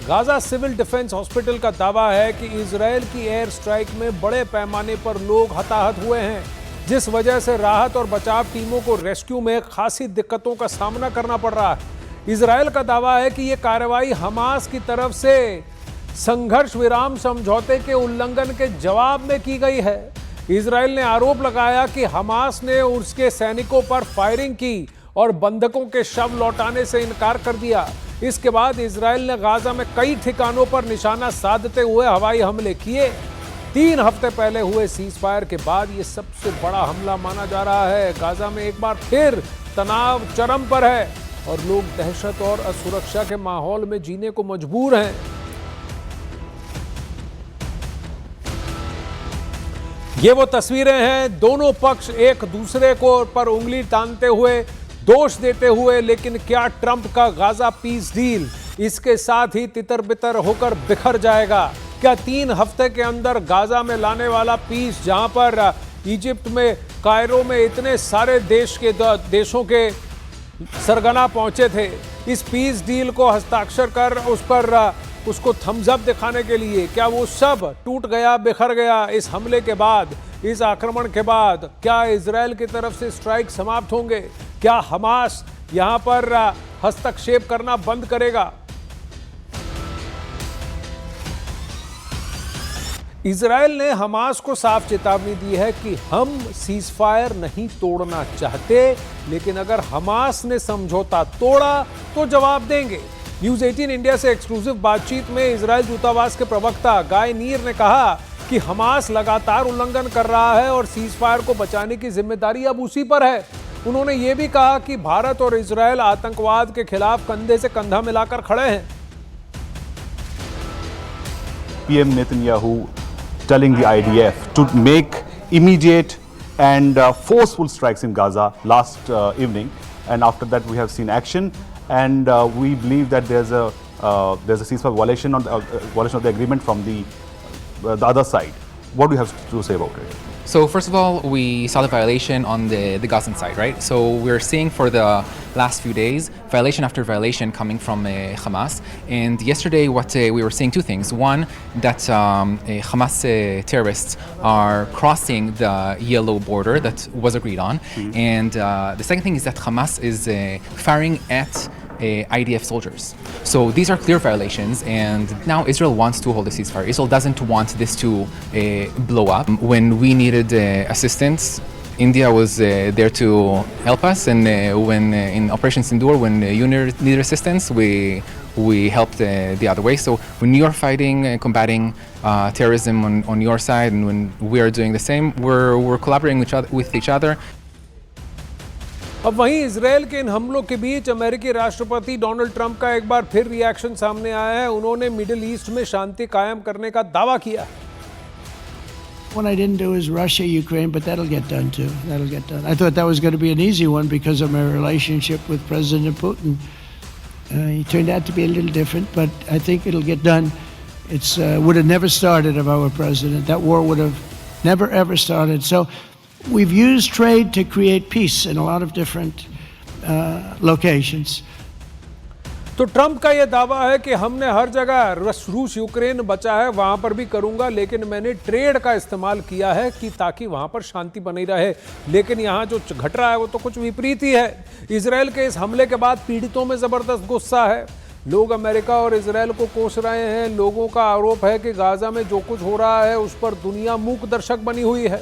Gaza civil defence hospital का दावा है कि इजराइल की एयर स्ट्राइक में बड़े पैमाने पर लोग हताहत हुए हैं, जिस वजह से राहत और बचाव टीमों को रेस्क्यू में खासी दिक्कतों का सामना करना पड़ रहा है। इजराइल का दावा है कि यह कार्रवाई हमास की तरफ से संघर्ष विराम समझौते के उल्लंघन के जवाब में की गई है। इजराइल ने आरोप लगाया कि हमास ने उसके सैनिकों पर फायरिंग की और बंधकों के शव लौटाने से इनकार कर दिया। इसके बाद इजराइल ने गाजा में कई ठिकानों पर निशाना साधते हुए हवाई हमले किए। 3 हफ्ते पहले हुए सीज फायर के बाद यह सबसे बड़ा हमला माना जा रहा है। गाजा में एक बार फिर तनाव चरम पर है और लोग दहशत और असुरक्षा के माहौल में जीने को मजबूर हैं। ये वो तस्वीरें हैं, दोनों पक्ष एक दूसरे को पर उंगली तानते हुए, दोष देते हुए। लेकिन क्या ट्रंप का गाजा पीस डील इसके साथ ही तितर बितर होकर बिखर जाएगा? क्या 3 हफ्ते के अंदर गाजा में लाने वाला पीस, जहां पर इजिप्ट में कायरो में इतने सारे देशों के सरगना पहुंचे थे, इस पीस डील को हस्ताक्षर कर उस पर उसको थम्स अप दिखाने के लिए, क्या वो सब टूट गया, बिखर गया इस हमले के बाद, इस आक्रमण के बाद? क्या इजराइल की तरफ से स्ट्राइक समाप्त होंगे? क्या हमास यहां पर हस्तक्षेप करना बंद करेगा? इजराइल ने हमास को साफ चेतावनी दी है कि हम सीज फायर नहीं तोड़ना चाहते, लेकिन अगर हमास ने समझौता तोड़ा तो जवाब देंगे। न्यूज़ 18 इंडिया से एक्सक्लूसिव बातचीत में इजराइल दूतावास के प्रवक्ता गाय नीर ने कहा कि हमास लगातार उल्लंघन कर रहा है और सीज फायर को बचाने की जिम्मेदारी अब उसी पर है। उन्होंने ये भी कहा कि भारत और इजराइल आतंकवाद के खिलाफ कंधे से कंधा मिलाकर खड़े हैं। PM Netanyahu telling the IDF to make immediate and forceful strikes in Gaza last evening, and after that we have seen action, and we believe that there's a ceasefire violation of the agreement from the other side. What do you have to say about it? So first of all, we saw the violation on the Gazan side, right? So we're seeing for the last few days, violation after violation coming from Hamas. And yesterday, what we were seeing 2 things. One, that Hamas terrorists are crossing the yellow border that was agreed on. And the second thing is that Hamas is firing at IDF soldiers. So these are clear violations, and now Israel wants to hold a ceasefire. Israel doesn't want this to blow up. When we needed assistance, India was there to help us, and when in Operation Sindoor, when you needed assistance, we helped the other way. So when you're fighting, combating terrorism on your side, and when we are doing the same, we're collaborating with each other. अब वहीं Israel के इन हमलों के बीच अमेरिकी राष्ट्रपति Donald Trump का एक बार फिर रिएक्शन सामने आया है। उन्होंने मिडिल ईस्ट में शांति कायम करने का दावा किया। What I didn't do is Russia, Ukraine, but that'll get done too. That'll get done. I thought that was going to be an easy one because of my relationship with President Putin. He turned out to be a little different, but I think it'll get done. It's would have never started if I were president. That war would have never ever started. So we've used trade to create peace in a lot of different locations. तो Trump का यह दावा है कि हमने हर जगह रूस Ukraine बचा है, वहां पर भी करूंगा, लेकिन मैंने ट्रेड का इस्तेमाल किया है कि ताकि वहां पर शांति बनी रहे। लेकिन यहां जो घट रहा है वो तो कुछ विपरीत ही है। इजराइल के इस हमले के बाद पीड़ितों में जबरदस्त गुस्सा है। लोग अमेरिका और इजराइल को कोस रहे हैं। लोगों का आरोप है कि गाजा में जो कुछ हो रहा है उस पर दुनिया मूक दर्शक बनी हुई है।